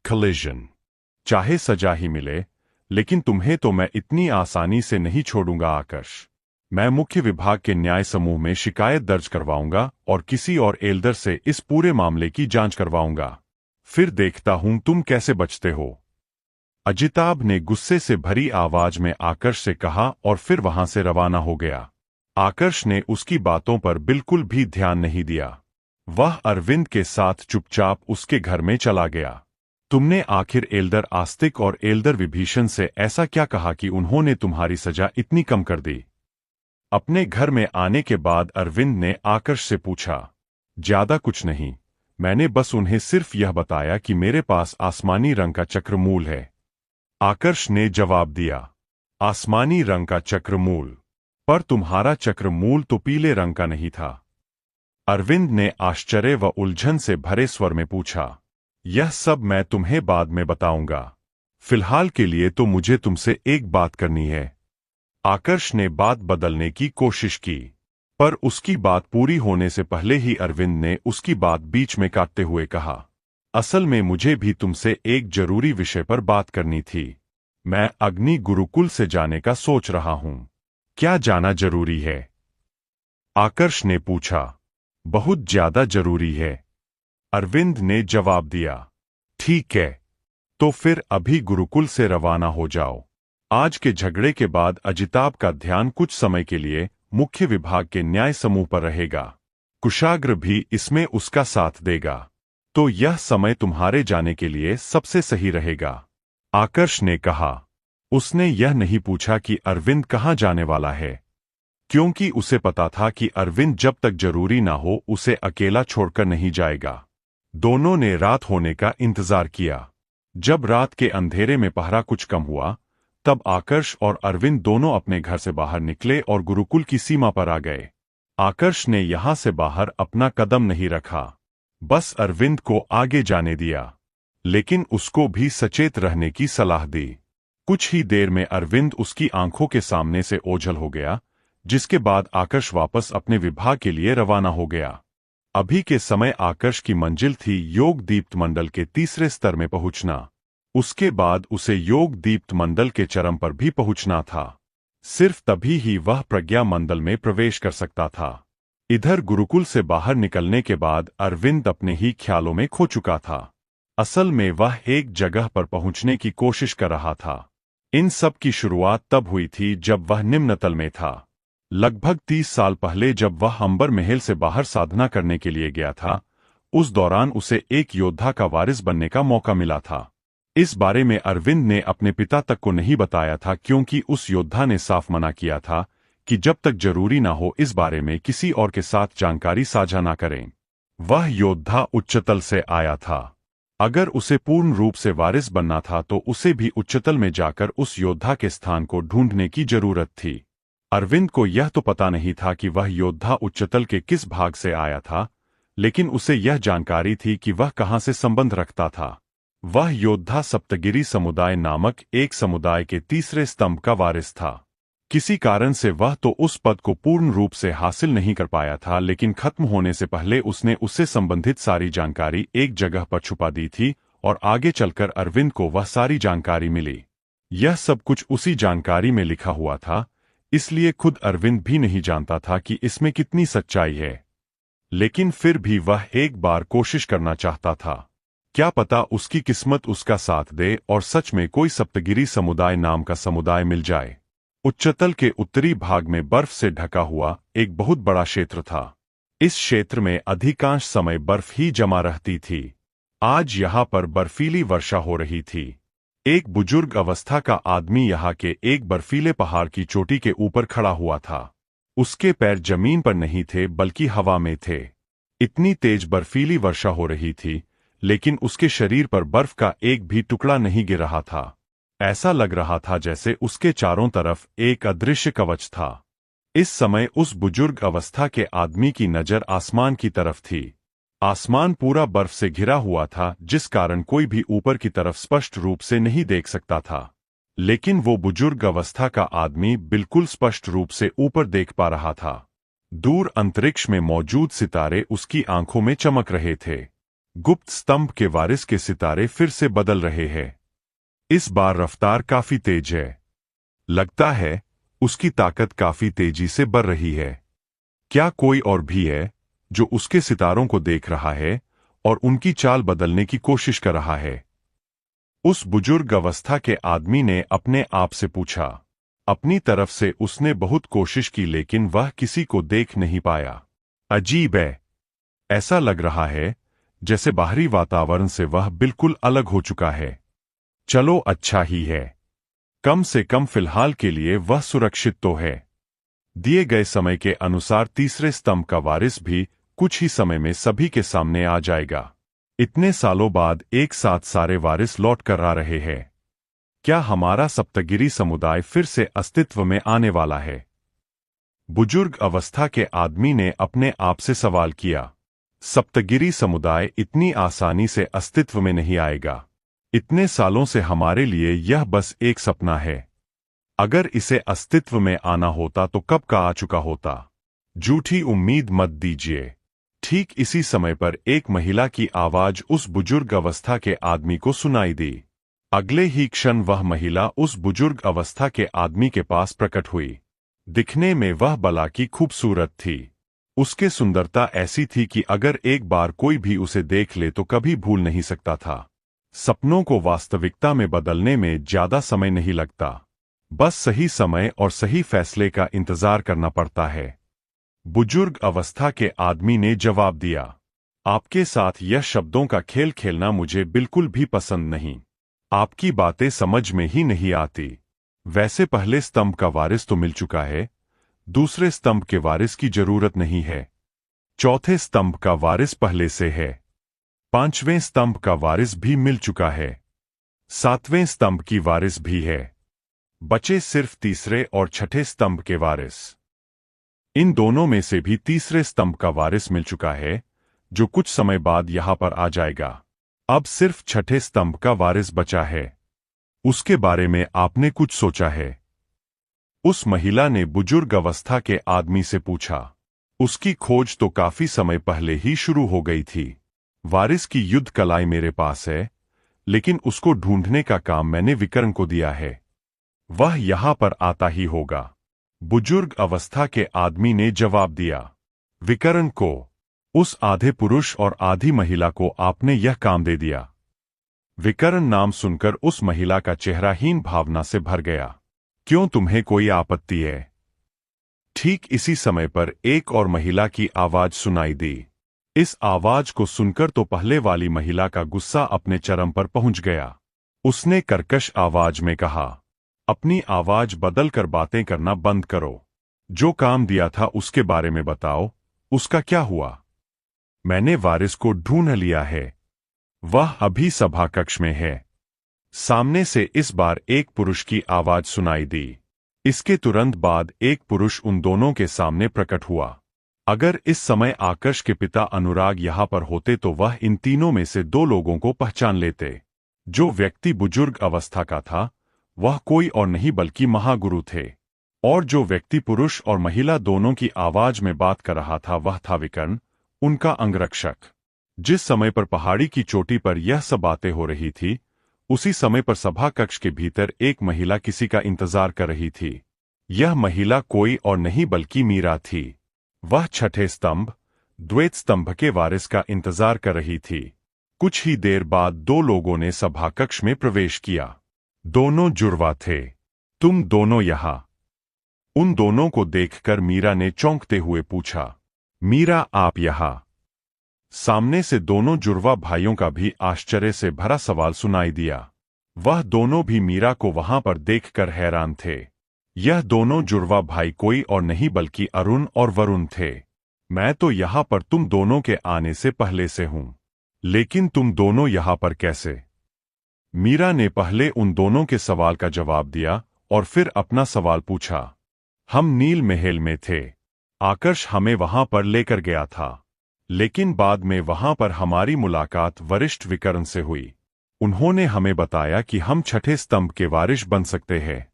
collision। चाहे सजा ही मिले, लेकिन तुम्हें तो मैं इतनी आसानी से नहीं छोड़ूंगा आकर्ष। मैं मुख्य विभाग के न्याय समूह में शिकायत दर्ज करवाऊंगा और किसी और एल्डर से इस पूरे मामले की जांच करवाऊंगा। फिर देखता हूं तुम कैसे बचते हो। अजिताभ ने गुस्से से भरी आवाज में आकर्ष से कहा और फिर वहां से रवाना हो गया। आकर्ष ने उसकी बातों पर बिल्कुल भी ध्यान नहीं दिया। वह अरविंद के साथ चुपचाप उसके घर में चला गया। तुमने आखिर एल्डर आस्तिक और एल्डर विभीषण से ऐसा क्या कहा कि उन्होंने तुम्हारी सजा इतनी कम कर दी? अपने घर में आने के बाद अरविंद ने आकर्ष से पूछा। ज्यादा कुछ नहीं, मैंने बस उन्हें सिर्फ यह बताया कि मेरे पास आसमानी रंग का चक्रमूल है। आकर्ष ने जवाब दिया। आसमानी रंग का चक्रमूल? पर तुम्हारा चक्रमूल तो पीले रंग का नहीं था। अरविंद ने आश्चर्य व उलझन से भरे स्वर में पूछा। यह सब मैं तुम्हें बाद में बताऊंगा, फिलहाल के लिए तो मुझे तुमसे एक बात करनी है। आकर्ष ने बात बदलने की कोशिश की, पर उसकी बात पूरी होने से पहले ही अरविंद ने उसकी बात बीच में काटते हुए कहा। असल में मुझे भी तुमसे एक जरूरी विषय पर बात करनी थी। मैं अग्नि गुरुकुल से जाने का सोच रहा हूं। क्या जाना जरूरी है? आकर्ष ने पूछा। बहुत ज्यादा जरूरी है, अरविंद ने जवाब दिया। ठीक है, तो फिर अभी गुरुकुल से रवाना हो जाओ। आज के झगड़े के बाद अजिताभ का ध्यान कुछ समय के लिए मुख्य विभाग के न्याय समूह पर रहेगा। कुशाग्र भी इसमें उसका साथ देगा, तो यह समय तुम्हारे जाने के लिए सबसे सही रहेगा, आकर्ष ने कहा। उसने यह नहीं पूछा कि अरविंद कहाँ जाने वाला है, क्योंकि उसे पता था कि अरविंद जब तक जरूरी ना हो उसे अकेला छोड़कर नहीं जाएगा। दोनों ने रात होने का इंतजार किया। जब रात के अंधेरे में पहरा कुछ कम हुआ, तब आकर्ष और अरविंद दोनों अपने घर से बाहर निकले और गुरुकुल की सीमा पर आ गए। आकर्ष ने यहां से बाहर अपना कदम नहीं रखा, बस अरविंद को आगे जाने दिया, लेकिन उसको भी सचेत रहने की सलाह दी। कुछ ही देर में अरविंद उसकी आंखों के सामने से ओझल हो गया, जिसके बाद आकर्ष वापस अपने विभाग के लिए रवाना हो गया। अभी के समय आकर्ष की मंजिल थी योग दीप्त मंडल के तीसरे स्तर में पहुंचना। उसके बाद उसे योग दीप्त मंडल के चरम पर भी पहुंचना था। सिर्फ तभी ही वह प्रज्ञा मंडल में प्रवेश कर सकता था। इधर गुरुकुल से बाहर निकलने के बाद अरविंद अपने ही ख्यालों में खो चुका था। असल में वह एक जगह पर पहुंचने की कोशिश कर रहा था। इन सब की शुरुआत तब हुई थी जब वह निम्नतल में था। लगभग 30 साल पहले जब वह अंबर महल से बाहर साधना करने के लिए गया था, उस दौरान उसे एक योद्धा का वारिस बनने का मौका मिला था। इस बारे में अरविंद ने अपने पिता तक को नहीं बताया था, क्योंकि उस योद्धा ने साफ मना किया था कि जब तक जरूरी ना हो इस बारे में किसी और के साथ जानकारी साझा ना करें। वह योद्धा उच्चतल से आया था। अगर उसे पूर्ण रूप से वारिस बनना था तो उसे भी उच्चतल में जाकर उस योद्धा के स्थान को ढूंढने की जरूरत थी। अरविंद को यह तो पता नहीं था कि वह योद्धा उच्चतल के किस भाग से आया था, लेकिन उसे यह जानकारी थी कि वह कहां से संबंध रखता था। वह योद्धा सप्तगिरी समुदाय नामक एक समुदाय के तीसरे स्तंभ का वारिस था। किसी कारण से वह तो उस पद को पूर्ण रूप से हासिल नहीं कर पाया था, लेकिन खत्म होने से पहले उसने उससे संबंधित सारी जानकारी एक जगह पर छुपा दी थी और आगे चलकर अरविंद को वह सारी जानकारी मिली। यह सब कुछ उसी जानकारी में लिखा हुआ था, इसलिए खुद अरविंद भी नहीं जानता था कि इसमें कितनी सच्चाई है, लेकिन फिर भी वह एक बार कोशिश करना चाहता था। क्या पता उसकी किस्मत उसका साथ दे और सच में कोई सप्तगिरी समुदाय नाम का समुदाय मिल जाए। उच्चतल के उत्तरी भाग में बर्फ से ढका हुआ एक बहुत बड़ा क्षेत्र था। इस क्षेत्र में अधिकांश समय बर्फ ही जमा रहती थी। आज यहाँ पर बर्फीली वर्षा हो रही थी। एक बुजुर्ग अवस्था का आदमी यहाँ के एक बर्फीले पहाड़ की चोटी के ऊपर खड़ा हुआ था। उसके पैर जमीन पर नहीं थे बल्कि हवा में थे। इतनी तेज बर्फीली वर्षा हो रही थी, लेकिन उसके शरीर पर बर्फ का एक भी टुकड़ा नहीं गिर रहा था। ऐसा लग रहा था जैसे उसके चारों तरफ एक अदृश्य कवच था। इस समय उस बुजुर्ग अवस्था के आदमी की नजर आसमान की तरफ थी। आसमान पूरा बर्फ से घिरा हुआ था, जिस कारण कोई भी ऊपर की तरफ स्पष्ट रूप से नहीं देख सकता था। लेकिन वो बुजुर्ग अवस्था का आदमी बिल्कुल स्पष्ट रूप से ऊपर देख पा रहा था। दूर अंतरिक्ष में मौजूद सितारे उसकी आंखों में चमक रहे थे। गुप्त स्तंभ के वारिस के सितारे फिर से बदल रहे हैं। इस बार रफ्तार काफी तेज है। लगता है उसकी ताकत काफी तेजी से बढ़ रही है। क्या कोई और भी है जो उसके सितारों को देख रहा है और उनकी चाल बदलने की कोशिश कर रहा है? उस बुजुर्ग अवस्था के आदमी ने अपने आप से पूछा। अपनी तरफ से उसने बहुत कोशिश की लेकिन वह किसी को देख नहीं पाया। अजीब है। ऐसा लग रहा है जैसे बाहरी वातावरण से वह बिल्कुल अलग हो चुका है। चलो अच्छा ही है, कम से कम फिलहाल के लिए वह सुरक्षित तो है। दिए गए समय के अनुसार तीसरे स्तंभ का वारिस भी कुछ ही समय में सभी के सामने आ जाएगा। इतने सालों बाद एक साथ सारे वारिस लौट कर आ रहे हैं। क्या हमारा सप्तगिरी समुदाय फिर से अस्तित्व में आने वाला है? बुजुर्ग अवस्था के आदमी ने अपने आप से सवाल किया। सप्तगिरी समुदाय इतनी आसानी से अस्तित्व में नहीं आएगा। इतने सालों से हमारे लिए यह बस एक सपना है। अगर इसे अस्तित्व में आना होता तो कब का आ चुका होता। झूठी उम्मीद मत दीजिए। ठीक इसी समय पर एक महिला की आवाज उस बुजुर्ग अवस्था के आदमी को सुनाई दी। अगले ही क्षण वह महिला उस बुजुर्ग अवस्था के आदमी के पास प्रकट हुई। दिखने में वह बला की खूबसूरत थी। उसकी सुंदरता ऐसी थी कि अगर एक बार कोई भी उसे देख ले तो कभी भूल नहीं सकता था। सपनों को वास्तविकता में बदलने में ज्यादा समय नहीं लगता, बस सही समय और सही फैसले का इंतजार करना पड़ता है। बुजुर्ग अवस्था के आदमी ने जवाब दिया। आपके साथ यह शब्दों का खेल खेलना मुझे बिल्कुल भी पसंद नहीं। आपकी बातें समझ में ही नहीं आती। वैसे पहले स्तंभ का वारिस तो मिल चुका है, दूसरे स्तंभ के वारिस की जरूरत नहीं है। चौथे स्तंभ का वारिस पहले से है। पांचवें स्तंभ का वारिस भी मिल चुका है। सातवें स्तंभ की वारिस भी है। बचे सिर्फ तीसरे और छठे स्तंभ के वारिस। इन दोनों में से भी तीसरे स्तंभ का वारिस मिल चुका है, जो कुछ समय बाद यहां पर आ जाएगा। अब सिर्फ छठे स्तंभ का वारिस बचा है। उसके बारे में आपने कुछ सोचा है? उस महिला ने बुजुर्ग अवस्था के आदमी से पूछा। उसकी खोज तो काफी समय पहले ही शुरू हो गई थी। वारिस की युद्ध कलाई मेरे पास है, लेकिन उसको ढूंढने का काम मैंने विकर्ण को दिया है। वह यहां पर आता ही होगा। बुजुर्ग अवस्था के आदमी ने जवाब दिया। विकर्ण को? उस आधे पुरुष और आधी महिला को आपने यह काम दे दिया? विकर्ण नाम सुनकर उस महिला का चेहरा हीन भावना से भर गया। क्यों, तुम्हें कोई आपत्ति है? ठीक इसी समय पर एक और महिला की आवाज सुनाई दी। इस आवाज को सुनकर तो पहले वाली महिला का गुस्सा अपने चरम पर पहुंच गया। उसने कर्कश आवाज में कहा, अपनी आवाज बदलकर बातें करना बंद करो। जो काम दिया था उसके बारे में बताओ, उसका क्या हुआ? मैंने वारिस को ढूंढ लिया है। वह अभी सभा कक्ष में है। सामने से इस बार एक पुरुष की आवाज सुनाई दी। इसके तुरंत बाद एक पुरुष उन दोनों के सामने प्रकट हुआ। अगर इस समय आकर्ष के पिता अनुराग यहां पर होते तो वह इन तीनों में से दो लोगों को पहचान लेते। जो व्यक्ति बुजुर्ग अवस्था का था वह कोई और नहीं बल्कि महागुरु थे, और जो व्यक्ति पुरुष और महिला दोनों की आवाज में बात कर रहा था वह था विकर्ण, उनका अंगरक्षक। जिस समय पर पहाड़ी की चोटी पर यह सब बातें हो रही थी, उसी समय पर सभा कक्ष के भीतर एक महिला किसी का इंतजार कर रही थी। यह महिला कोई और नहीं बल्कि मीरा थी। वह छठे स्तंभ, द्वैत स्तंभ के वारिस का इंतजार कर रही थी। कुछ ही देर बाद दो लोगों ने सभा कक्ष में प्रवेश किया। दोनों जुड़वा थे। तुम दोनों यहां? उन दोनों को देखकर मीरा ने चौंकते हुए पूछा। मीरा, आप यहां? सामने से दोनों जुड़वा भाइयों का भी आश्चर्य से भरा सवाल सुनाई दिया। वह दोनों भी मीरा को वहां पर देखकर हैरान थे। यह दोनों जुड़वा भाई कोई और नहीं बल्कि अरुण और वरुण थे। मैं तो यहां पर तुम दोनों के आने से पहले से हूं, लेकिन तुम दोनों यहां पर कैसे? मीरा ने पहले उन दोनों के सवाल का जवाब दिया और फिर अपना सवाल पूछा। हम नील महल में थे। आकर्ष हमें वहां पर लेकर गया था, लेकिन बाद में वहां पर हमारी मुलाकात वरिष्ठ विकर्ण से हुई। उन्होंने हमें बताया कि हम छठे स्तंभ के वारिस बन सकते हैं,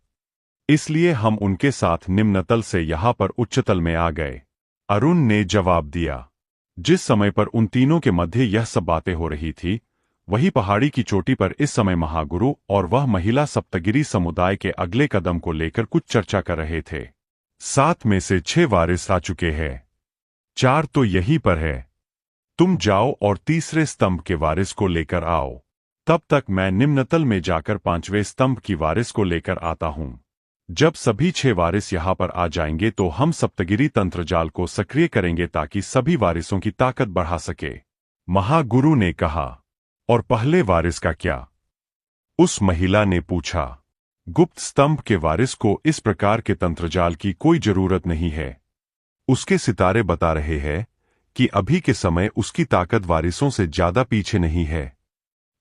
इसलिए हम उनके साथ निम्नतल से यहां पर उच्चतल में आ गए। अरुण ने जवाब दिया। जिस समय पर उन तीनों के मध्य यह सब बातें हो रही थी, वही पहाड़ी की चोटी पर इस समय महागुरु और वह महिला सप्तगिरी समुदाय के अगले कदम को लेकर कुछ चर्चा कर रहे थे। 7 में से 6 वारिस आ चुके हैं, 4 तो यहीं पर है। तुम जाओ और तीसरे स्तंभ के वारिस को लेकर आओ। तब तक मैं निम्नतल में जाकर 5वें स्तंभ की वारिस को लेकर आता हूं। जब सभी 6 वारिस यहां पर आ जाएंगे तो हम सप्तगिरी तंत्रजाल को सक्रिय करेंगे ताकि सभी वारिसों की ताकत बढ़ा सके, महागुरु ने कहा। और पहले वारिस का क्या? उस महिला ने पूछा। गुप्त स्तंभ के वारिस को इस प्रकार के तंत्रजाल की कोई जरूरत नहीं है। उसके सितारे बता रहे हैं कि अभी के समय उसकी ताकत वारिसों से ज्यादा पीछे नहीं है।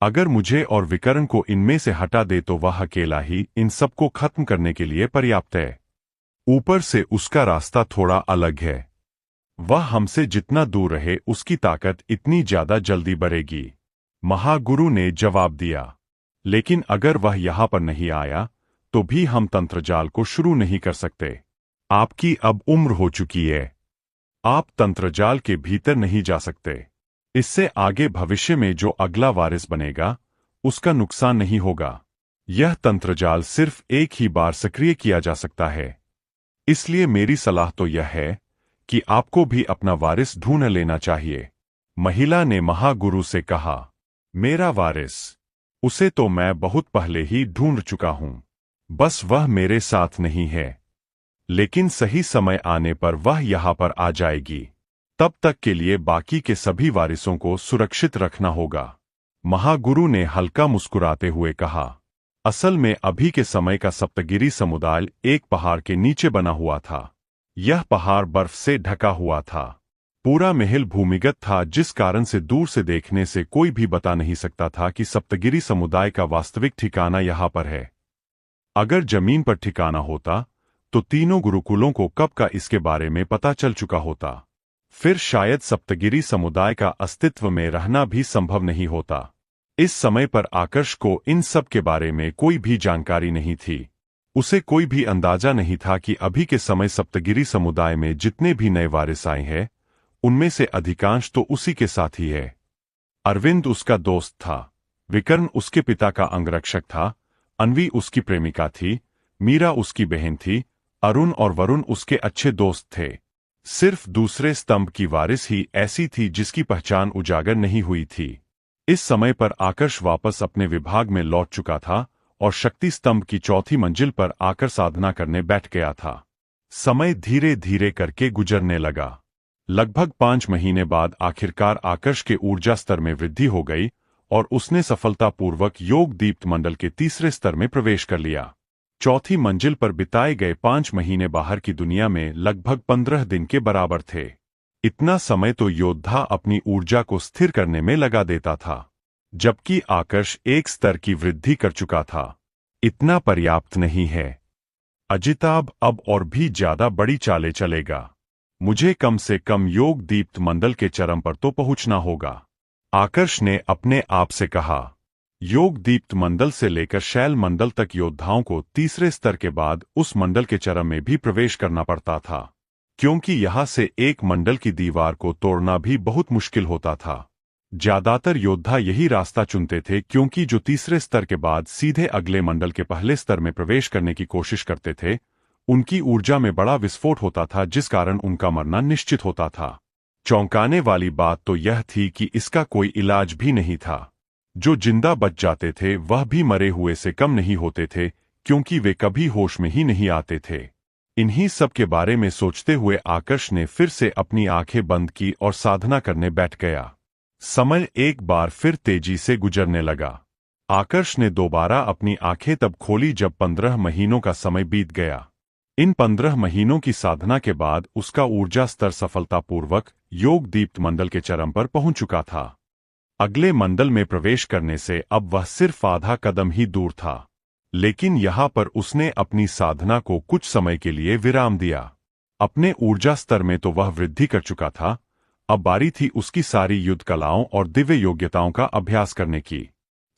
अगर मुझे और विकर्ण को इनमें से हटा दे तो वह अकेला ही इन सबको खत्म करने के लिए पर्याप्त है। ऊपर से उसका रास्ता थोड़ा अलग है। वह हमसे जितना दूर रहे उसकी ताकत इतनी ज्यादा जल्दी बढ़ेगी, महागुरु ने जवाब दिया। लेकिन अगर वह यहां पर नहीं आया तो भी हम तंत्रजाल को शुरू नहीं कर सकते। आपकी अब उम्र हो चुकी है, आप तंत्रजाल के भीतर नहीं जा सकते। इससे आगे भविष्य में जो अगला वारिस बनेगा उसका नुकसान नहीं होगा। यह तंत्रजाल सिर्फ एक ही बार सक्रिय किया जा सकता है। इसलिए मेरी सलाह तो यह है कि आपको भी अपना वारिस ढूंढ लेना चाहिए, महिला ने महागुरु से कहा। मेरा वारिस? उसे तो मैं बहुत पहले ही ढूंढ चुका हूं, बस वह मेरे साथ नहीं है। लेकिन सही समय आने पर वह यहां पर आ जाएगी। तब तक के लिए बाकी के सभी वारिसों को सुरक्षित रखना होगा, महागुरु ने हल्का मुस्कुराते हुए कहा। असल में अभी के समय का सप्तगिरी समुदाय एक पहाड़ के नीचे बना हुआ था। यह पहाड़ बर्फ से ढका हुआ था। पूरा महल भूमिगत था, जिस कारण से दूर से देखने से कोई भी बता नहीं सकता था कि सप्तगिरी समुदाय का वास्तविक ठिकाना यहां पर है। अगर जमीन पर ठिकाना होता तो तीनों गुरुकुलों को कब का इसके बारे में पता चल चुका होता। फिर शायद सप्तगिरी समुदाय का अस्तित्व में रहना भी संभव नहीं होता। इस समय पर आकर्ष को इन सब के बारे में कोई भी जानकारी नहीं थी। उसे कोई भी अंदाजा नहीं था कि अभी के समय सप्तगिरी समुदाय में जितने भी नए वारिस आए हैं उनमें से अधिकांश तो उसी के साथ ही है। अरविंद उसका दोस्त था, विकर्ण उसके पिता का अंगरक्षक था, अन्वी उसकी प्रेमिका थी, मीरा उसकी बहन थी, अरुण और वरुण उसके अच्छे दोस्त थे। सिर्फ दूसरे स्तंभ की वारिस ही ऐसी थी जिसकी पहचान उजागर नहीं हुई थी। इस समय पर आकर्ष वापस अपने विभाग में लौट चुका था और शक्ति स्तंभ की चौथी मंजिल पर आकर साधना करने बैठ गया था। समय धीरे धीरे करके गुजरने लगा। लगभग 5 महीने बाद आखिरकार आकर्ष के ऊर्जा स्तर में वृद्धि हो गई और उसने सफलतापूर्वक योग दीप्त मंडल के तीसरे स्तर में प्रवेश कर लिया। चौथी मंजिल पर बिताए गए 5 महीने बाहर की दुनिया में लगभग 15 दिन के बराबर थे। इतना समय तो योद्धा अपनी ऊर्जा को स्थिर करने में लगा देता था, जबकि आकर्ष एक स्तर की वृद्धि कर चुका था। इतना पर्याप्त नहीं है, अजिताभ अब और भी ज्यादा बड़ी चालें चलेगा। मुझे कम से कम योग दीप्त मंडल के चरम पर तो पहुंचना होगा, आकर्ष ने अपने आप से कहा। योग दीप्त मंडल से लेकर शैल मंडल तक योद्धाओं को तीसरे स्तर के बाद उस मंडल के चरम में भी प्रवेश करना पड़ता था, क्योंकि यहां से एक मंडल की दीवार को तोड़ना भी बहुत मुश्किल होता था। ज्यादातर योद्धा यही रास्ता चुनते थे, क्योंकि जो तीसरे स्तर के बाद सीधे अगले मंडल के पहले स्तर में प्रवेश करने की कोशिश करते थे उनकी ऊर्जा में बड़ा विस्फोट होता था, जिस कारण उनका मरना निश्चित होता था। चौंकाने वाली बात तो यह थी कि इसका कोई इलाज भी नहीं था। जो जिंदा बच जाते थे वह भी मरे हुए से कम नहीं होते थे, क्योंकि वे कभी होश में ही नहीं आते थे। इन्हीं सब के बारे में सोचते हुए आकर्ष ने फिर से अपनी आंखें बंद की और साधना करने बैठ गया। समय एक बार फिर तेजी से गुजरने लगा। आकर्ष ने दोबारा अपनी आंखें तब खोली जब 15 महीनों का समय बीत गया। इन 15 महीनों की साधना के बाद उसका ऊर्जा स्तर सफलतापूर्वक योग दीप्त मंडल के चरम पर पहुंच चुका था। अगले मंडल में प्रवेश करने से अब वह सिर्फ आधा कदम ही दूर था, लेकिन यहां पर उसने अपनी साधना को कुछ समय के लिए विराम दिया। अपने ऊर्जा स्तर में तो वह वृद्धि कर चुका था, अब बारी थी उसकी सारी युद्ध कलाओं और दिव्य योग्यताओं का अभ्यास करने की।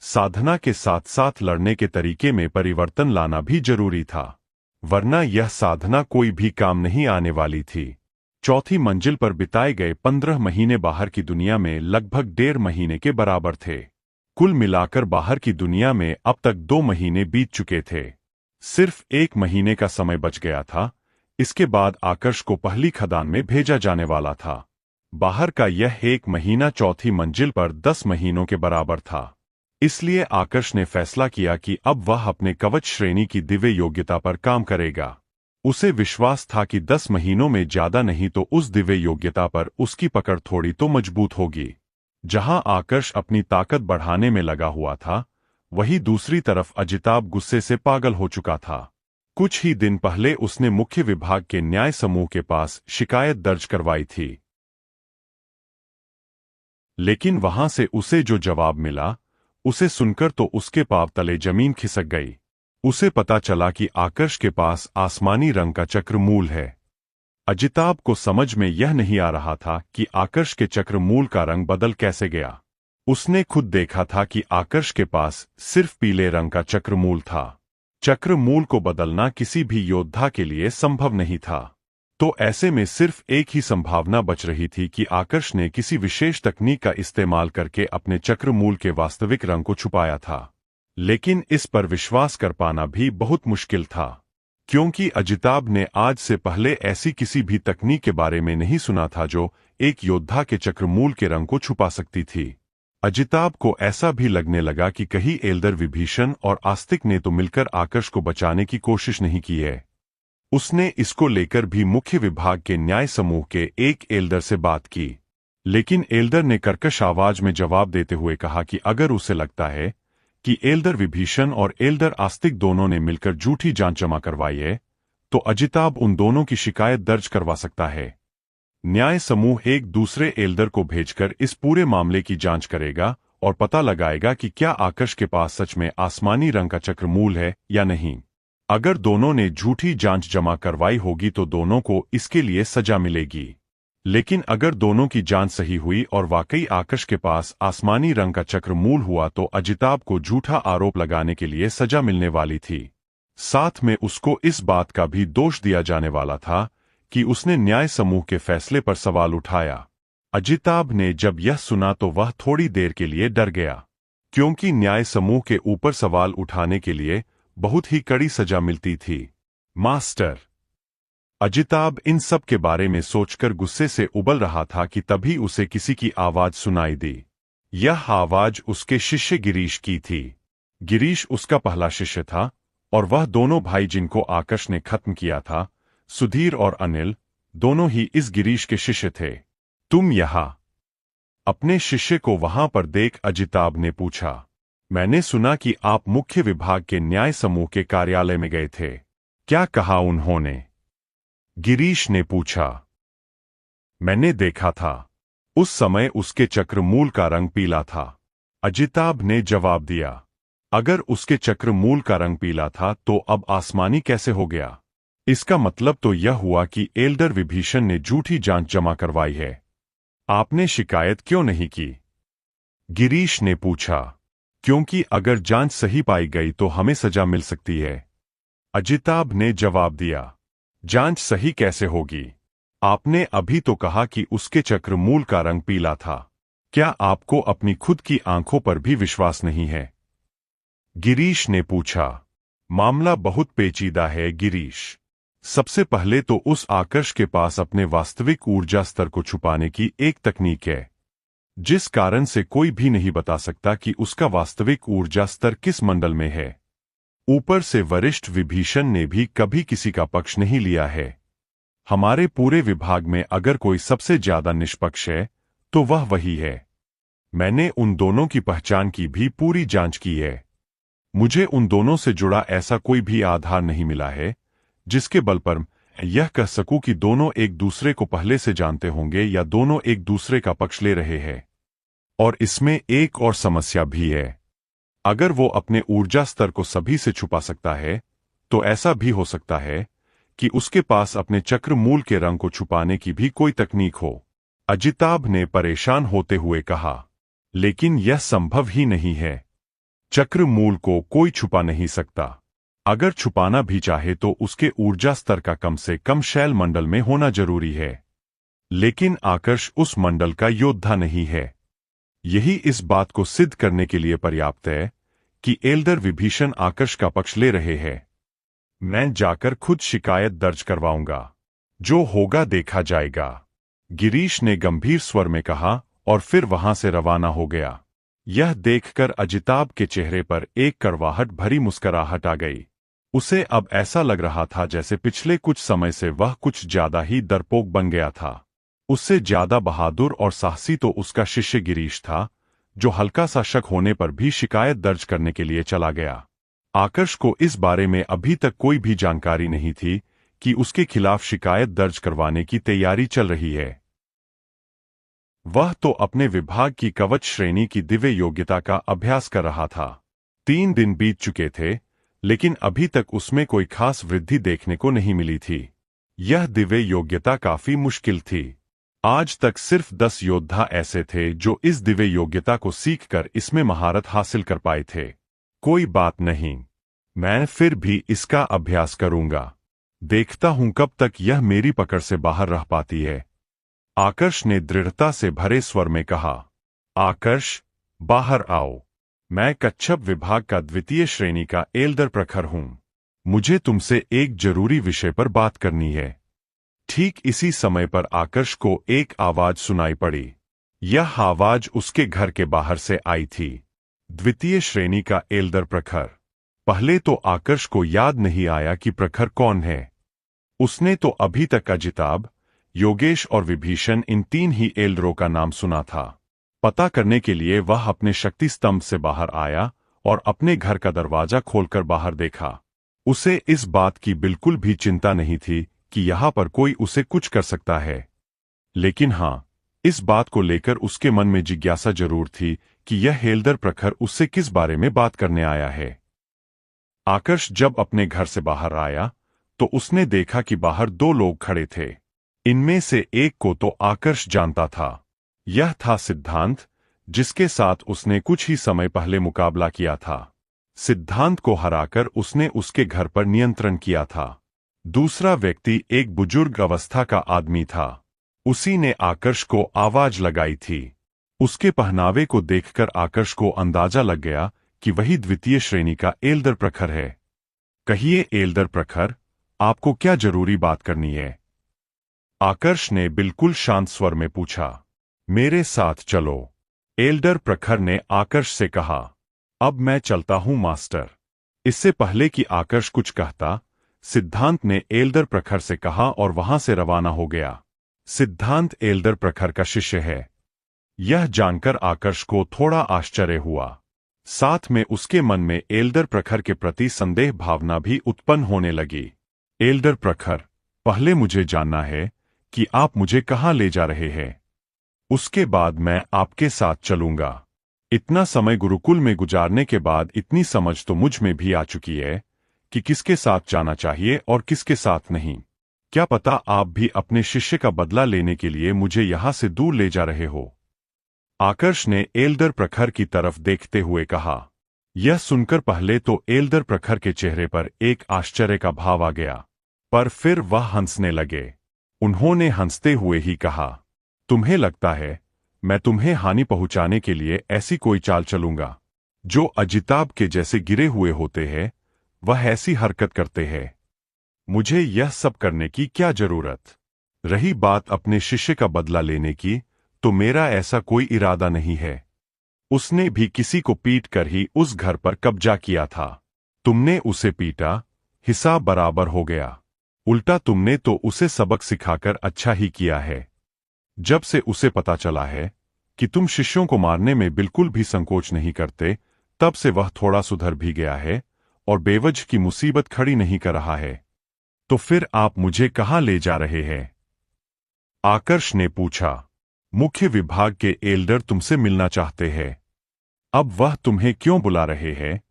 साधना के साथ साथ लड़ने के तरीके में परिवर्तन लाना भी जरूरी था, वरना यह साधना कोई भी काम नहीं आने वाली थी। चौथी मंजिल पर बिताए गए 15 महीने बाहर की दुनिया में लगभग 1.5 महीने के बराबर थे। कुल मिलाकर बाहर की दुनिया में अब तक 2 महीने बीत चुके थे। सिर्फ 1 महीने का समय बच गया था। इसके बाद आकर्ष को पहली खदान में भेजा जाने वाला था। बाहर का यह 1 महीना चौथी मंजिल पर 10 महीनों के बराबर था। इसलिए आकर्ष ने फैसला किया कि अब वह अपने कवच श्रेणी की दिव्य योग्यता पर काम करेगा। उसे विश्वास था कि 10 महीनों में ज्यादा नहीं तो उस दिव्य योग्यता पर उसकी पकड़ थोड़ी तो मजबूत होगी। जहां आकर्ष अपनी ताकत बढ़ाने में लगा हुआ था, वहीं दूसरी तरफ अजिताभ गुस्से से पागल हो चुका था। कुछ ही दिन पहले उसने मुख्य विभाग के न्याय समूह के पास शिकायत दर्ज करवाई थी, लेकिन वहां से उसे जो जवाब मिला, उसे सुनकर तो उसके पांव तले जमीन खिसक गई। उसे पता चला कि आकर्ष के पास आसमानी रंग का चक्रमूल है। अजिताभ को समझ में यह नहीं आ रहा था कि आकर्ष के चक्रमूल का रंग बदल कैसे गया। उसने खुद देखा था कि आकर्ष के पास सिर्फ पीले रंग का चक्रमूल था। चक्रमूल को बदलना किसी भी योद्धा के लिए संभव नहीं था। तो ऐसे में सिर्फ एक ही संभावना बच रही थी कि आकर्ष ने किसी विशेष तकनीक का इस्तेमाल करके अपने चक्रमूल के वास्तविक रंग को छुपाया था। लेकिन इस पर विश्वास कर पाना भी बहुत मुश्किल था, क्योंकि अजिताभ ने आज से पहले ऐसी किसी भी तकनीक के बारे में नहीं सुना था जो एक योद्धा के चक्रमूल के रंग को छुपा सकती थी। अजिताभ को ऐसा भी लगने लगा कि कहीं एल्डर विभीषण और आस्तिक ने तो मिलकर आकर्ष को बचाने की कोशिश नहीं की है। उसने इसको लेकर भी मुख्य विभाग के न्याय समूह के एक एल्डर से बात की, लेकिन एल्डर ने कर्कश आवाज में जवाब देते हुए कहा कि अगर उसे लगता है कि एल्डर विभीषण और एल्डर आस्तिक दोनों ने मिलकर झूठी जांच जमा करवाई है, तो अजिताभ उन दोनों की शिकायत दर्ज करवा सकता है। न्याय समूह एक दूसरे एल्डर को भेजकर इस पूरे मामले की जांच करेगा और पता लगाएगा कि क्या आकर्ष के पास सच में आसमानी रंग का चक्रमूल है या नहीं। अगर दोनों ने झूठी जांच जमा करवाई होगी तो दोनों को इसके लिए सजा मिलेगी। लेकिन अगर दोनों की जांच सही हुई और वाकई आकर्ष के पास आसमानी रंग का चक्रमूल हुआ तो अजिताभ को झूठा आरोप लगाने के लिए सजा मिलने वाली थी। साथ में उसको इस बात का भी दोष दिया जाने वाला था कि उसने न्याय समूह के फैसले पर सवाल उठाया। अजिताभ ने जब यह सुना तो वह थोड़ी देर के लिए डर गया, क्योंकि न्याय समूह के ऊपर सवाल उठाने के लिए बहुत ही कड़ी सजा मिलती थी। मास्टर, अजिताभ इन सब के बारे में सोचकर गुस्से से उबल रहा था कि तभी उसे किसी की आवाज सुनाई दी। यह आवाज उसके शिष्य गिरीश की थी। गिरीश उसका पहला शिष्य था और वह दोनों भाई जिनको आकर्ष ने खत्म किया था, सुधीर और अनिल, दोनों ही इस गिरीश के शिष्य थे। तुम यहां? अपने शिष्य को वहां पर देख अजिताभ ने पूछा। मैंने सुना कि आप मुख्य विभाग के न्याय समूह के कार्यालय में गए थे। क्या कहा उन्होंने? गिरीश ने पूछा। मैंने देखा था। उस समय उसके चक्रमूल का रंग पीला था, अजिताभ ने जवाब दिया। अगर उसके चक्रमूल का रंग पीला था तो अब आसमानी कैसे हो गया? इसका मतलब तो यह हुआ कि एल्डर विभीषण ने झूठी जांच जमा करवाई है। आपने शिकायत क्यों नहीं की? गिरीश ने पूछा। क्योंकि अगर जांच सही पाई गई तो हमें सजा मिल सकती है, अजिताभ ने जवाब दिया। जांच सही कैसे होगी? आपने अभी तो कहा कि उसके चक्रमूल का रंग पीला था। क्या आपको अपनी खुद की आंखों पर भी विश्वास नहीं है? गिरीश ने पूछा। मामला बहुत पेचीदा है गिरीश। सबसे पहले तो उस आकर्ष के पास अपने वास्तविक ऊर्जा स्तर को छुपाने की एक तकनीक है, जिस कारण से कोई भी नहीं बता सकता कि उसका वास्तविक ऊर्जा स्तर किस मंडल में है। ऊपर से वरिष्ठ विभीषण ने भी कभी किसी का पक्ष नहीं लिया है। हमारे पूरे विभाग में अगर कोई सबसे ज्यादा निष्पक्ष है तो वह वही है। मैंने उन दोनों की पहचान की भी पूरी जांच की है। मुझे उन दोनों से जुड़ा ऐसा कोई भी आधार नहीं मिला है जिसके बल पर यह कह सकूं कि दोनों एक दूसरे को पहले से जानते होंगे या दोनों एक दूसरे का पक्ष ले रहे हैं। और इसमें एक और समस्या भी है। अगर वो अपने ऊर्जा स्तर को सभी से छुपा सकता है तो ऐसा भी हो सकता है कि उसके पास अपने चक्रमूल के रंग को छुपाने की भी कोई तकनीक हो, अजिताभ ने परेशान होते हुए कहा। लेकिन यह संभव ही नहीं है। चक्रमूल को कोई छुपा नहीं सकता। अगर छुपाना भी चाहे तो उसके ऊर्जा स्तर का कम से कम शैल मंडल में होना जरूरी है। लेकिन आकर्ष उस मंडल का योद्धा नहीं है। यही इस बात को सिद्ध करने के लिए पर्याप्त है कि एल्डर विभीषण आकर्ष का पक्ष ले रहे हैं। मैं जाकर खुद शिकायत दर्ज करवाऊंगा। जो होगा देखा जाएगा, गिरीश ने गंभीर स्वर में कहा और फिर वहां से रवाना हो गया। यह देखकर अजिताभ के चेहरे पर एक कड़वाहट भरी मुस्कुराहट आ गई। उसे अब ऐसा लग रहा था जैसे पिछले कुछ समय से वह कुछ ज्यादा ही डरपोक बन गया था। उससे ज्यादा बहादुर और साहसी तो उसका शिष्य गिरीश था, जो हल्का सा शक होने पर भी शिकायत दर्ज करने के लिए चला गया। आकर्ष को इस बारे में अभी तक कोई भी जानकारी नहीं थी कि उसके खिलाफ शिकायत दर्ज करवाने की तैयारी चल रही है। वह तो अपने विभाग की कवच श्रेणी की दिव्य योग्यता का अभ्यास कर रहा था। 3 दिन बीत चुके थे, लेकिन अभी तक उसमें कोई खास वृद्धि देखने को नहीं मिली थी। यह दिव्य योग्यता काफी मुश्किल थी। आज तक सिर्फ 10 योद्धा ऐसे थे जो इस दिव्य योग्यता को सीखकर इसमें महारत हासिल कर पाए थे। कोई बात नहीं, मैं फिर भी इसका अभ्यास करूंगा। देखता हूं कब तक यह मेरी पकड़ से बाहर रह पाती है। आकर्ष ने दृढ़ता से भरे स्वर में कहा। आकर्ष, बाहर आओ। मैं कच्छप विभाग का 2य श्रेणी का एल्डर प्रखर हूं। मुझे तुमसे एक जरूरी विषय पर बात करनी है। ठीक इसी समय पर आकर्ष को एक आवाज सुनाई पड़ी। यह आवाज उसके घर के बाहर से आई थी। 2य श्रेणी का एल्डर प्रखर। पहले तो आकर्ष को याद नहीं आया कि प्रखर कौन है। उसने तो अभी तक अजिताभ, योगेश और विभीषण इन 3 ही एल्डरों का नाम सुना था। पता करने के लिए वह अपने शक्ति स्तंभ से बाहर आया और अपने घर का दरवाजा खोलकर बाहर देखा। उसे इस बात की बिल्कुल भी चिंता नहीं थी कि यहां पर कोई उसे कुछ कर सकता है। लेकिन हां, इस बात को लेकर उसके मन में जिज्ञासा जरूर थी कि यह एल्डर प्रखर उससे किस बारे में बात करने आया है। आकर्ष जब अपने घर से बाहर आया तो उसने देखा कि बाहर 2 लोग खड़े थे। इनमें से एक को तो आकर्ष जानता था। यह था सिद्धांत, जिसके साथ उसने कुछ ही समय पहले मुकाबला किया था। सिद्धांत को हराकर उसने उसके घर पर नियंत्रण किया था। दूसरा व्यक्ति एक बुजुर्ग अवस्था का आदमी था। उसी ने आकर्ष को आवाज लगाई थी। उसके पहनावे को देखकर आकर्ष को अंदाजा लग गया कि वही 2य श्रेणी का एल्डर प्रखर है। कहिए एल्डर प्रखर, आपको क्या जरूरी बात करनी है? आकर्ष ने बिल्कुल शांत स्वर में पूछा। मेरे साथ चलो, एल्डर प्रखर ने आकर्ष से कहा। अब मैं चलता हूं मास्टर। इससे पहले कि आकर्ष कुछ कहता, सिद्धांत ने एल्डर प्रखर से कहा और वहां से रवाना हो गया। सिद्धांत एल्डर प्रखर का शिष्य है। यह जानकर आकर्ष को थोड़ा आश्चर्य हुआ। साथ में उसके मन में एल्डर प्रखर के प्रति संदेह भावना भी उत्पन्न होने लगी। एल्डर प्रखर, पहले मुझे जानना है कि आप मुझे कहां ले जा रहे हैं। उसके बाद मैं आपके साथ चलूंगा। इतना समय गुरुकुल में गुजारने के बाद इतनी समझ तो मुझ में भी आ चुकी है कि किसके साथ जाना चाहिए और किसके साथ नहीं। क्या पता आप भी अपने शिष्य का बदला लेने के लिए मुझे यहां से दूर ले जा रहे हो। आकर्ष ने एल्डर प्रखर की तरफ देखते हुए कहा। यह सुनकर पहले तो एल्डर प्रखर के चेहरे पर एक आश्चर्य का भाव आ गया, पर फिर वह हंसने लगे। उन्होंने हंसते हुए ही कहा, तुम्हें लगता है मैं तुम्हें हानि पहुंचाने के लिए ऐसी कोई चाल चलूंगा? जो अजिताभ के जैसे गिरे हुए होते हैं, वह ऐसी हरकत करते हैं। मुझे यह सब करने की क्या जरूरत? रही बात अपने शिष्य का बदला लेने की, तो मेरा ऐसा कोई इरादा नहीं है। उसने भी किसी को पीट कर ही उस घर पर कब्जा किया था। तुमने उसे पीटा, हिसाब बराबर हो गया। उल्टा तुमने तो उसे सबक सिखाकर अच्छा ही किया है। जब से उसे पता चला है कि तुम शिष्यों को मारने में बिल्कुल भी संकोच नहीं करते, तब से वह थोड़ा सुधर भी गया है और बेवजह की मुसीबत खड़ी नहीं कर रहा है। तो फिर आप मुझे कहां ले जा रहे हैं? आकर्ष ने पूछा। मुख्य विभाग के एल्डर तुमसे मिलना चाहते हैं। अब वह तुम्हें क्यों बुला रहे हैं,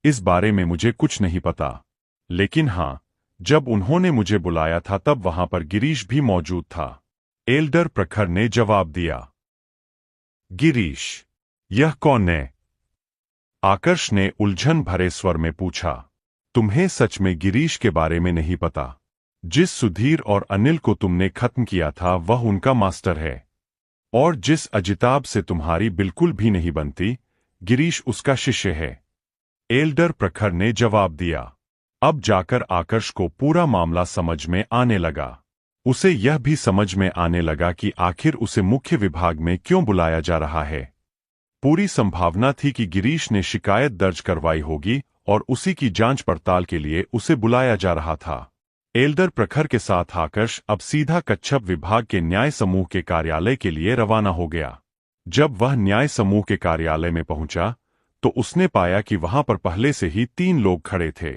इस बारे में मुझे कुछ नहीं पता। लेकिन हां, जब उन्होंने मुझे बुलाया था तब वहां पर गिरीश भी मौजूद था। एल्डर प्रखर ने जवाब दिया। गिरीश? यह कौन है? आकर्ष ने उलझन भरे स्वर में पूछा। तुम्हें सच में गिरीश के बारे में नहीं पता? जिस सुधीर और अनिल को तुमने खत्म किया था वह उनका मास्टर है, और जिस अजिताभ से तुम्हारी बिल्कुल भी नहीं बनती, गिरीश उसका शिष्य है। एल्डर प्रखर ने जवाब दिया। अब जाकर आकर्ष को पूरा मामला समझ में आने लगा। उसे यह भी समझ में आने लगा कि आखिर उसे मुख्य विभाग में क्यों बुलाया जा रहा है। पूरी संभावना थी कि गिरीश ने शिकायत दर्ज करवाई होगी और उसी की जांच पड़ताल के लिए उसे बुलाया जा रहा था। एल्डर प्रखर के साथ आकर्ष अब सीधा कच्छप विभाग के न्याय समूह के कार्यालय के लिए रवाना हो गया। जब वह न्याय समूह के कार्यालय में पहुंचा तो उसने पाया कि वहां पर पहले से ही 3 लोग खड़े थे।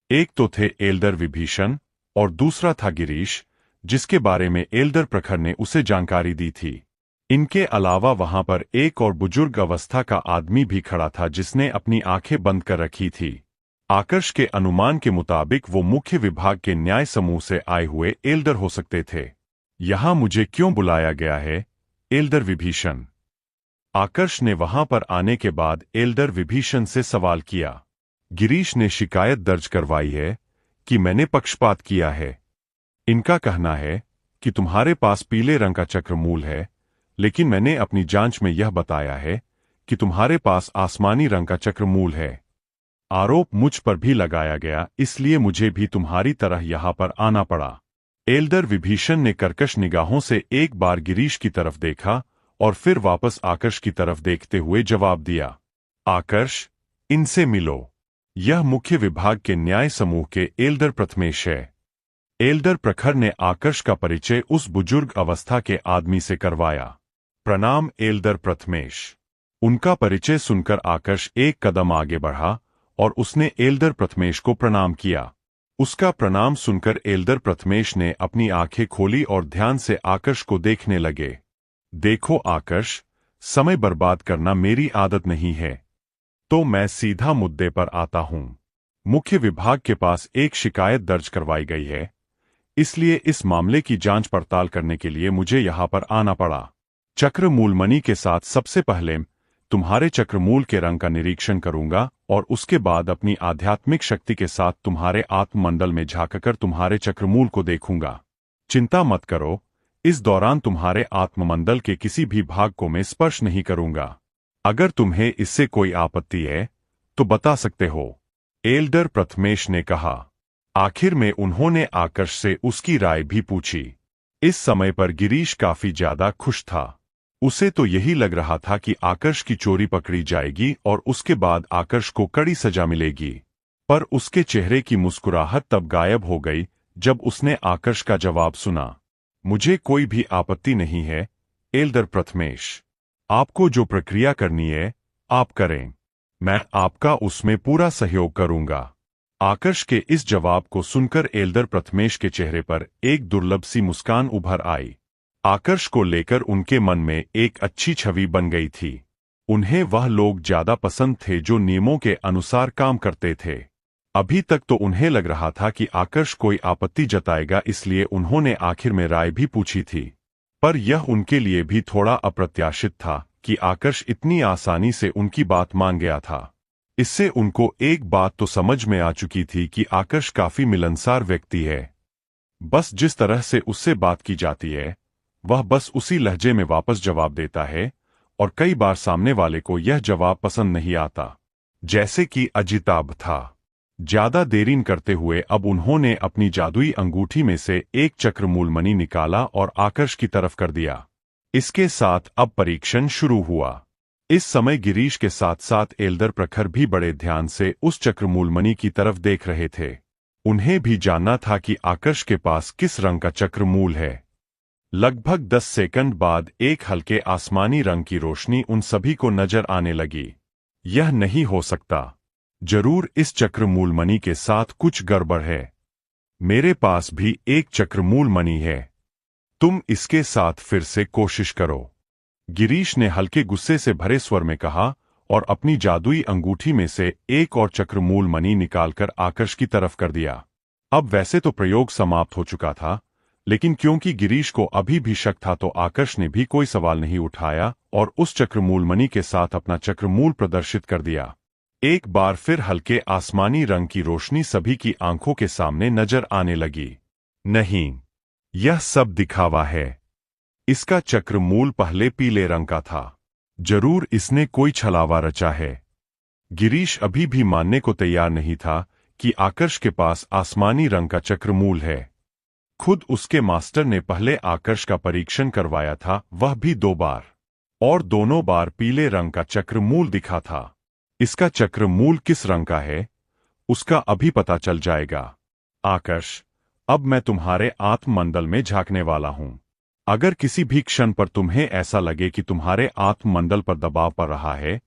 एक तो थे एल्डर विभीषण और दूसरा था गिरीश, जिसके बारे में एल्डर प्रखर ने उसे जानकारी दी थी। इनके अलावा वहां पर एक और बुजुर्ग अवस्था का आदमी भी खड़ा था जिसने अपनी आंखें बंद कर रखी थी। आकर्ष के अनुमान के मुताबिक वो मुख्य विभाग के न्याय समूह से आए हुए एल्डर हो सकते थे। यहां मुझे क्यों बुलाया गया है, एल्डर विभीषण? आकर्ष ने वहां पर आने के बाद एल्डर विभीषण से सवाल किया। गिरीश ने शिकायत दर्ज करवाई है कि मैंने पक्षपात किया है। इनका कहना है कि तुम्हारे पास पीले रंग का चक्रमूल है, लेकिन मैंने अपनी जांच में यह बताया है कि तुम्हारे पास आसमानी रंग का चक्रमूल है। आरोप मुझ पर भी लगाया गया, इसलिए मुझे भी तुम्हारी तरह यहां पर आना पड़ा। एल्डर विभीषण ने कर्कश निगाहों से एक बार गिरीश की तरफ देखा और फिर वापस आकर्ष की तरफ देखते हुए जवाब दिया। आकर्ष, इनसे मिलो। यह मुख्य विभाग के न्याय समूह के एल्डर प्रथमेश है। एल्डर प्रखर ने आकर्ष का परिचय उस बुजुर्ग अवस्था के आदमी से करवाया। प्रणाम एल्डर प्रथमेश। उनका परिचय सुनकर आकर्ष एक कदम आगे बढ़ा और उसने एल्डर प्रथमेश को प्रणाम किया। उसका प्रणाम सुनकर एल्डर प्रथमेश ने अपनी आंखें खोली और ध्यान से आकर्ष को देखने लगे। देखो आकर्ष, समय बर्बाद करना मेरी आदत नहीं है, तो मैं सीधा मुद्दे पर आता हूं। मुख्य विभाग के पास एक शिकायत दर्ज करवाई गई है, इसलिए इस मामले की जांच पड़ताल करने के लिए मुझे यहां पर आना पड़ा। चक्रमूल मणि के साथ सबसे पहले तुम्हारे चक्रमूल के रंग का निरीक्षण करूंगा और उसके बाद अपनी आध्यात्मिक शक्ति के साथ तुम्हारे आत्ममंडल में झांककर तुम्हारे चक्रमूल को देखूंगा। चिंता मत करो, इस दौरान तुम्हारे आत्ममंडल के किसी भी भाग को मैं स्पर्श नहीं करूंगा। अगर तुम्हें इससे कोई आपत्ति है तो बता सकते हो, एल्डर प्रथमेश ने कहा। आखिर में उन्होंने आकर्ष से उसकी राय भी पूछी। इस समय पर गिरीश काफी ज्यादा खुश था। उसे तो यही लग रहा था कि आकर्ष की चोरी पकड़ी जाएगी और उसके बाद आकर्ष को कड़ी सजा मिलेगी। पर उसके चेहरे की मुस्कुराहट तब गायब हो गई जब उसने आकर्ष का जवाब सुना। मुझे कोई भी आपत्ति नहीं है, एल्डर प्रथमेश। आपको जो प्रक्रिया करनी है आप करें, मैं आपका उसमें पूरा सहयोग करूंगा। आकर्ष के इस जवाब को सुनकर एल्डर प्रथमेश के चेहरे पर एक दुर्लभ सी मुस्कान उभर आई। आकर्ष को लेकर उनके मन में एक अच्छी छवि बन गई थी। उन्हें वह लोग ज्यादा पसंद थे जो नियमों के अनुसार काम करते थे। अभी तक तो उन्हें लग रहा था कि आकर्ष कोई आपत्ति जताएगा, इसलिए उन्होंने आखिर में राय भी पूछी थी। पर यह उनके लिए भी थोड़ा अप्रत्याशित था कि आकर्ष इतनी आसानी से उनकी बात मान गया था। इससे उनको एक बात तो समझ में आ चुकी थी कि आकर्ष काफी मिलनसार व्यक्ति है। बस जिस तरह से उससे बात की जाती है वह बस उसी लहजे में वापस जवाब देता है, और कई बार सामने वाले को यह जवाब पसंद नहीं आता, जैसे कि अजिताभ था। ज्यादा देरी न करते हुए अब उन्होंने अपनी जादुई अंगूठी में से एक चक्रमूल मणि निकाला और आकर्ष की तरफ कर दिया। इसके साथ अब परीक्षण शुरू हुआ। इस समय गिरीश के साथ साथ एल्डर प्रखर भी बड़े ध्यान से उस चक्रमूल मणि की तरफ देख रहे थे। उन्हें भी जानना था कि आकर्ष के पास किस रंग का चक्रमूल है। लगभग 10 सेकंड बाद एक हल्के आसमानी रंग की रोशनी उन सभी को नजर आने लगी। यह नहीं हो सकता, जरूर इस चक्रमूल मणि के साथ कुछ गड़बड़ है। मेरे पास भी एक चक्रमूल मणि है, तुम इसके साथ फिर से कोशिश करो, गिरीश ने हल्के गुस्से से भरे स्वर में कहा और अपनी जादुई अंगूठी में से एक और चक्रमूल मणि निकालकर आकर्ष की तरफ कर दिया। अब वैसे तो प्रयोग समाप्त हो चुका था, लेकिन क्योंकि गिरीश को अभी भी शक था तो आकर्ष ने भी कोई सवाल नहीं उठाया और उस चक्रमूल मणि के साथ अपना चक्रमूल प्रदर्शित कर दिया। एक बार फिर हल्के आसमानी रंग की रोशनी सभी की आंखों के सामने नजर आने लगी। नहीं, यह सब दिखावा है। इसका चक्र मूल पहले पीले रंग का था। जरूर इसने कोई छलावा रचा है। गिरीश अभी भी मानने को तैयार नहीं था कि आकर्ष के पास आसमानी रंग का चक्रमूल है। खुद उसके मास्टर ने पहले आकर्ष का परीक्षण करवाया था, वह भी 2 बार, और दोनों बार पीले रंग का चक्रमूल दिखा था। इसका चक्रमूल किस रंग का है, उसका अभी पता चल जाएगा। आकर्ष, अब मैं तुम्हारे आत्ममंडल में झांकने वाला हूं। अगर किसी भी क्षण पर तुम्हें ऐसा लगे कि तुम्हारे आत्ममंडल पर दबाव पड़ रहा है,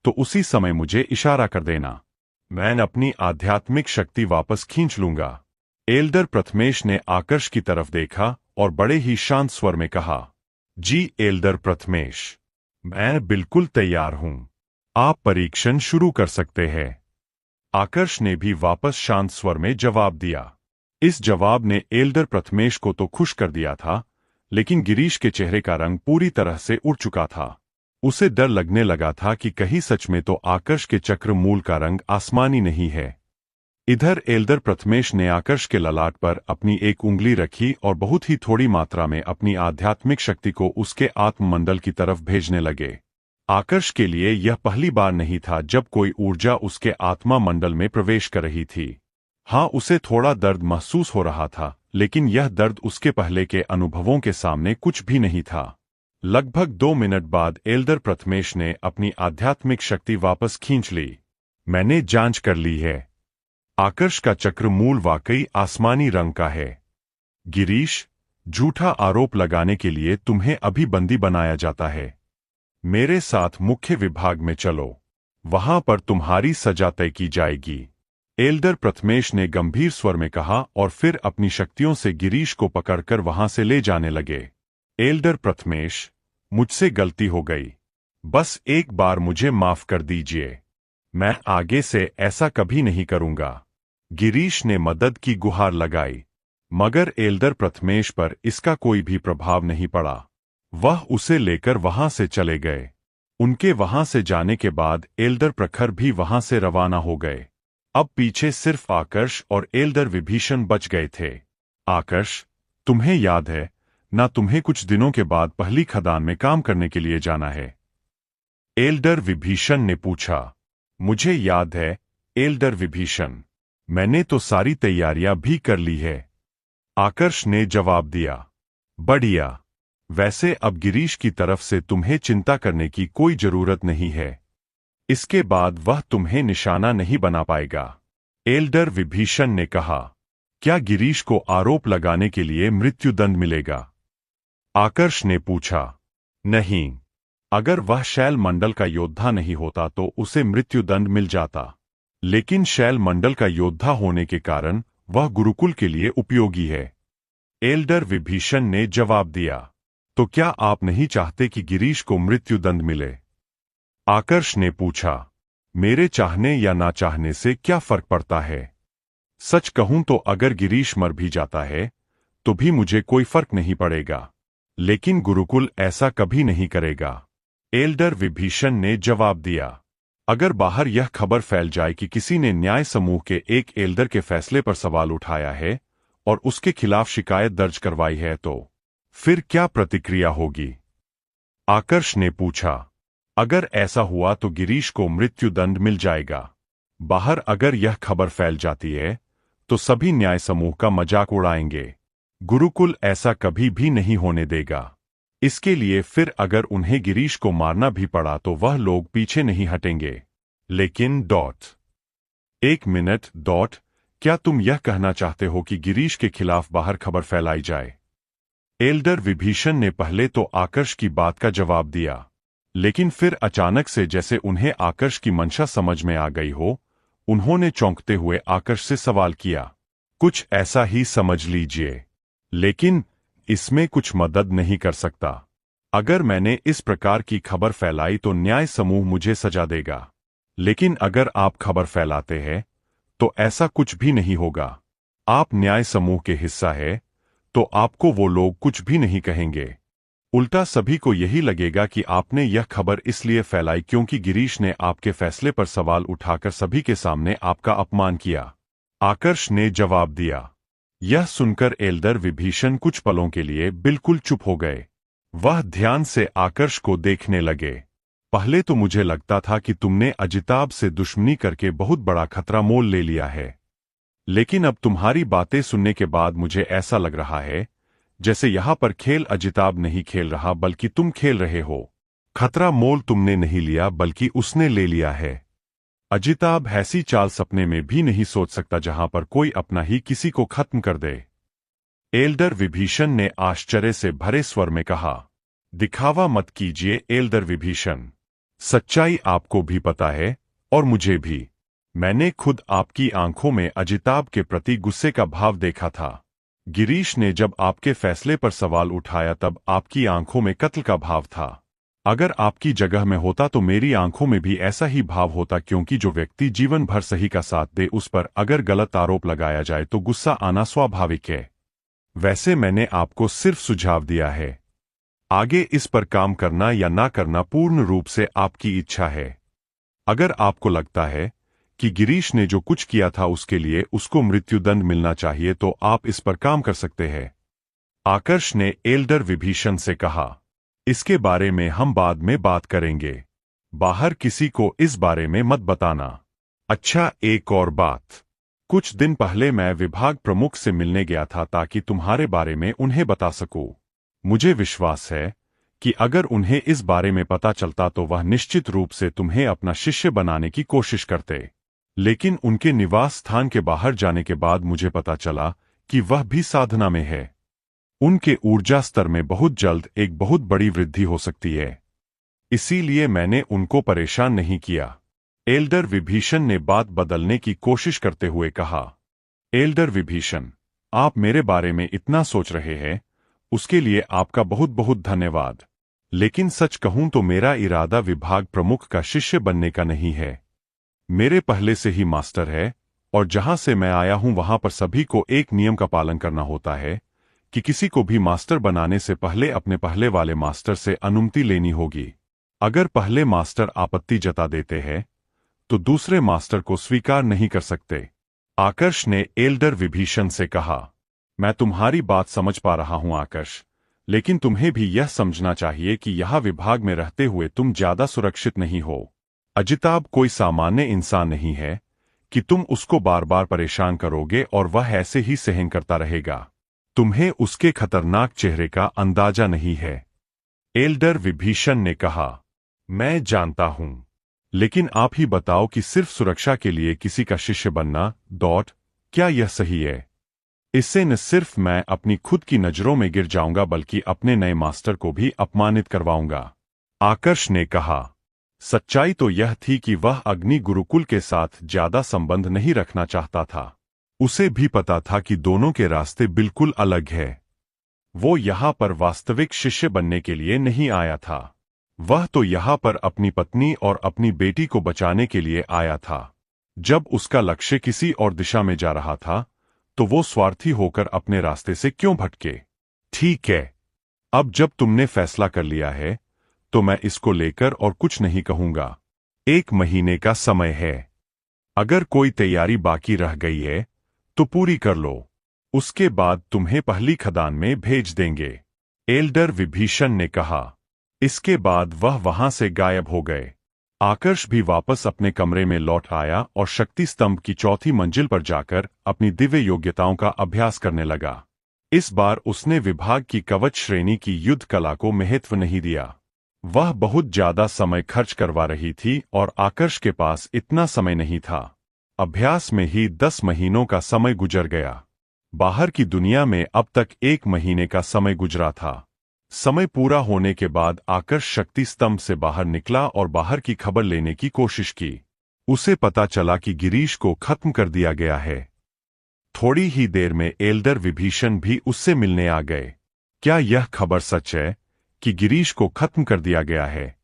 तो उसी समय मुझे इशारा कर देना। मैं अपनी आध्यात्मिक शक्ति वापस खींच लूंगा। एल्डर प्रथमेश ने आकर्ष की तरफ देखा और बड़े ही शांत स्वर में कहा, जी एल्डर प्रथमेश, मैं बिल्कुल तैयार हूं। आप परीक्षण शुरू कर सकते हैं। आकर्ष ने भी वापस शांत स्वर में जवाब दिया। इस जवाब ने एल्डर प्रथमेश को तो खुश कर दिया था, लेकिन गिरीश के चेहरे का रंग पूरी तरह से उड़ चुका था। उसे डर लगने लगा था कि कहीं सच में तो आकर्ष के चक्रमूल का रंग आसमानी नहीं है। इधर एल्डर प्रथमेश ने आकर्ष के ललाट पर अपनी एक उंगली रखी और बहुत ही थोड़ी मात्रा में अपनी आध्यात्मिक शक्ति को उसके आत्ममंडल की तरफ भेजने लगे। आकर्ष के लिए यह पहली बार नहीं था जब कोई ऊर्जा उसके आत्मा मंडल में प्रवेश कर रही थी। हाँ, उसे थोड़ा दर्द महसूस हो रहा था, लेकिन यह दर्द उसके पहले के अनुभवों के सामने कुछ भी नहीं था। लगभग 2 मिनट बाद एल्डर प्रथमेश ने अपनी आध्यात्मिक शक्ति वापस खींच ली। मैंने जांच कर ली है। आकर्ष का चक्रमूल वाकई आसमानी रंग का है। गिरीश, झूठा आरोप लगाने के लिए तुम्हें अभी बंदी बनाया जाता है। मेरे साथ मुख्य विभाग में चलो, वहां पर तुम्हारी सजा तय की जाएगी। एल्डर प्रथमेश ने गंभीर स्वर में कहा और फिर अपनी शक्तियों से गिरीश को पकड़कर वहां से ले जाने लगे। एल्डर प्रथमेश, मुझसे गलती हो गई। बस एक बार मुझे माफ कर दीजिए। मैं आगे से ऐसा कभी नहीं करूंगा। गिरीश ने मदद की गुहार लगाई, मगर एल्डर प्रथमेश पर इसका कोई भी प्रभाव नहीं पड़ा। वह उसे लेकर वहां से चले गए। उनके वहां से जाने के बाद एल्डर प्रखर भी वहां से रवाना हो गए। अब पीछे सिर्फ आकर्ष और एल्डर विभीषण बच गए थे। आकर्ष, तुम्हें याद है ना, तुम्हें कुछ दिनों के बाद पहली खदान में काम करने के लिए जाना है? एल्डर विभीषण ने पूछा। मुझे याद है एल्डर विभीषण, मैंने तो सारी तैयारियां भी कर ली है। आकर्ष ने जवाब दिया। बढ़िया। वैसे अब गिरीश की तरफ से तुम्हें चिंता करने की कोई जरूरत नहीं है। इसके बाद वह तुम्हें निशाना नहीं बना पाएगा। एल्डर विभीषण ने कहा। क्या गिरीश को आरोप लगाने के लिए मृत्युदंड मिलेगा? आकर्ष ने पूछा। नहीं, अगर वह शैल मंडल का योद्धा नहीं होता तो उसे मृत्युदंड मिल जाता, लेकिन शैल मंडल का योद्धा होने के कारण वह गुरुकुल के लिए उपयोगी है। एल्डर विभीषण ने जवाब दिया। तो क्या आप नहीं चाहते कि गिरीश को मृत्युदंड मिले? आकर्ष ने पूछा। मेरे चाहने या ना चाहने से क्या फर्क पड़ता है? सच कहूं तो अगर गिरीश मर भी जाता है तो भी मुझे कोई फर्क नहीं पड़ेगा, लेकिन गुरुकुल ऐसा कभी नहीं करेगा। एल्डर विभीषण ने जवाब दिया। अगर बाहर यह खबर फैल जाए कि किसी ने न्याय समूह के एक एल्डर के फैसले पर सवाल उठाया है और उसके खिलाफ शिकायत दर्ज करवाई है, तो फिर क्या प्रतिक्रिया होगी? आकर्ष ने पूछा। अगर ऐसा हुआ तो गिरीश को मृत्युदंड मिल जाएगा। बाहर अगर यह खबर फैल जाती है तो सभी न्याय समूह का मजाक उड़ाएंगे। गुरुकुल ऐसा कभी भी नहीं होने देगा। इसके लिए फिर अगर उन्हें गिरीश को मारना भी पड़ा तो वह लोग पीछे नहीं हटेंगे। लेकिन एक मिनट, क्या तुम यह कहना चाहते हो कि गिरीश के खिलाफ बाहर खबर फैलाई जाए? एल्डर विभीषण ने पहले तो आकर्ष की बात का जवाब दिया, लेकिन फिर अचानक से जैसे उन्हें आकर्ष की मंशा समझ में आ गई हो, उन्होंने चौंकते हुए आकर्ष से सवाल किया। कुछ ऐसा ही समझ लीजिए, लेकिन इसमें कुछ मदद नहीं कर सकता। अगर मैंने इस प्रकार की खबर फैलाई तो न्याय समूह मुझे सजा देगा, लेकिन अगर आप खबर फैलाते हैं तो ऐसा कुछ भी नहीं होगा। आप न्याय समूह के हिस्सा है तो आपको वो लोग कुछ भी नहीं कहेंगे। उल्टा सभी को यही लगेगा कि आपने यह खबर इसलिए फैलाई क्योंकि गिरीश ने आपके फैसले पर सवाल उठाकर सभी के सामने आपका अपमान किया। आकर्ष ने जवाब दिया। यह सुनकर एल्डर विभीषण कुछ पलों के लिए बिल्कुल चुप हो गए। वह ध्यान से आकर्ष को देखने लगे। पहले तो मुझे लगता था कि तुमने अजिताभ से दुश्मनी करके बहुत बड़ा खतरा मोल ले लिया है, लेकिन अब तुम्हारी बातें सुनने के बाद मुझे ऐसा लग रहा है जैसे यहां पर खेल अजिताभ नहीं खेल रहा बल्कि तुम खेल रहे हो। खतरा मोल तुमने नहीं लिया बल्कि उसने ले लिया है। अजिताभ ऐसी चाल सपने में भी नहीं सोच सकता जहां पर कोई अपना ही किसी को खत्म कर दे। एल्डर विभीषण ने आश्चर्य से भरे स्वर में कहा। दिखावा मत कीजिए एल्डर विभीषण, सच्चाई आपको भी पता है और मुझे भी। मैंने खुद आपकी आंखों में अजिताभ के प्रति गुस्से का भाव देखा था। गिरीश ने जब आपके फैसले पर सवाल उठाया तब आपकी आंखों में कत्ल का भाव था। अगर आपकी जगह में होता तो मेरी आंखों में भी ऐसा ही भाव होता, क्योंकि जो व्यक्ति जीवन भर सही का साथ दे उस पर अगर गलत आरोप लगाया जाए तो गुस्सा आना स्वाभाविक है। वैसे मैंने आपको सिर्फ सुझाव दिया है, आगे इस पर काम करना या ना करना पूर्ण रूप से आपकी इच्छा है। अगर आपको लगता है कि गिरीश ने जो कुछ किया था उसके लिए उसको मृत्युदंड मिलना चाहिए तो आप इस पर काम कर सकते हैं। आकर्ष ने एल्डर विभीषण से कहा। इसके बारे में हम बाद में बात करेंगे, बाहर किसी को इस बारे में मत बताना। अच्छा, एक और बात, कुछ दिन पहले मैं विभाग प्रमुख से मिलने गया था ताकि तुम्हारे बारे में उन्हें बता सकूं। मुझे विश्वास है कि अगर उन्हें इस बारे में पता चलता तो वह निश्चित रूप से तुम्हें अपना शिष्य बनाने की कोशिश करते, लेकिन उनके निवास स्थान के बाहर जाने के बाद मुझे पता चला कि वह भी साधना में है। उनके ऊर्जा स्तर में बहुत जल्द एक बहुत बड़ी वृद्धि हो सकती है, इसीलिए मैंने उनको परेशान नहीं किया। एल्डर विभीषण ने बात बदलने की कोशिश करते हुए कहा। एल्डर विभीषण, आप मेरे बारे में इतना सोच रहे हैं उसके लिए आपका बहुत बहुत धन्यवाद, लेकिन सच कहूं तो मेरा इरादा विभाग प्रमुख का शिष्य बनने का नहीं है। मेरे पहले से ही मास्टर है और जहां से मैं आया हूं वहां पर सभी को एक नियम का पालन करना होता है कि किसी को भी मास्टर बनाने से पहले अपने पहले वाले मास्टर से अनुमति लेनी होगी। अगर पहले मास्टर आपत्ति जता देते हैं तो दूसरे मास्टर को स्वीकार नहीं कर सकते। आकर्ष ने एल्डर विभीषण से कहा। मैं तुम्हारी बात समझ पा रहा हूं आकर्ष, लेकिन तुम्हें भी यह समझना चाहिए कि यहां विभाग में रहते हुए तुम ज्यादा सुरक्षित नहीं हो। अजिताभ कोई सामान्य इंसान नहीं है कि तुम उसको बार बार परेशान करोगे और वह ऐसे ही सहन करता रहेगा। तुम्हें उसके खतरनाक चेहरे का अंदाजा नहीं है। एल्डर विभीषण ने कहा। मैं जानता हूं, लेकिन आप ही बताओ कि सिर्फ सुरक्षा के लिए किसी का शिष्य बनना क्या यह सही है? इससे न सिर्फ मैं अपनी खुद की नजरों में गिर जाऊंगा बल्कि अपने नए मास्टर को भी अपमानित करवाऊंगा। आकर्ष ने कहा। सच्चाई तो यह थी कि वह अग्नि गुरुकुल के साथ ज्यादा संबंध नहीं रखना चाहता था। उसे भी पता था कि दोनों के रास्ते बिल्कुल अलग है। वो यहां पर वास्तविक शिष्य बनने के लिए नहीं आया था, वह तो यहां पर अपनी पत्नी और अपनी बेटी को बचाने के लिए आया था। जब उसका लक्ष्य किसी और दिशा में जा रहा था तो वो स्वार्थी होकर अपने रास्ते से क्यों भटके? ठीक है, अब जब तुमने फैसला कर लिया है तो मैं इसको लेकर और कुछ नहीं कहूंगा। 1 महीने का समय है, अगर कोई तैयारी बाकी रह गई है तो पूरी कर लो, उसके बाद तुम्हें पहली खदान में भेज देंगे। एल्डर विभीषण ने कहा। इसके बाद वह वहां से गायब हो गए। आकर्ष भी वापस अपने कमरे में लौट आया और शक्ति स्तंभ की 4थी मंजिल पर जाकर अपनी दिव्य योग्यताओं का अभ्यास करने लगा। इस बार उसने विभाग की कवच श्रेणी की युद्ध कला को महत्व नहीं दिया। वह बहुत ज्यादा समय खर्च करवा रही थी और आकर्ष के पास इतना समय नहीं था। अभ्यास में ही 10 महीनों का समय गुजर गया। बाहर की दुनिया में अब तक 1 महीने का समय गुजरा था। समय पूरा होने के बाद आकर्ष शक्ति स्तंभ से बाहर निकला और बाहर की खबर लेने की कोशिश की। उसे पता चला कि गिरीश को खत्म कर दिया गया है। थोड़ी ही देर में एल्डर विभीषण भी उससे मिलने आ गए। क्या यह खबर सच है कि गिरीश को खत्म कर दिया गया है?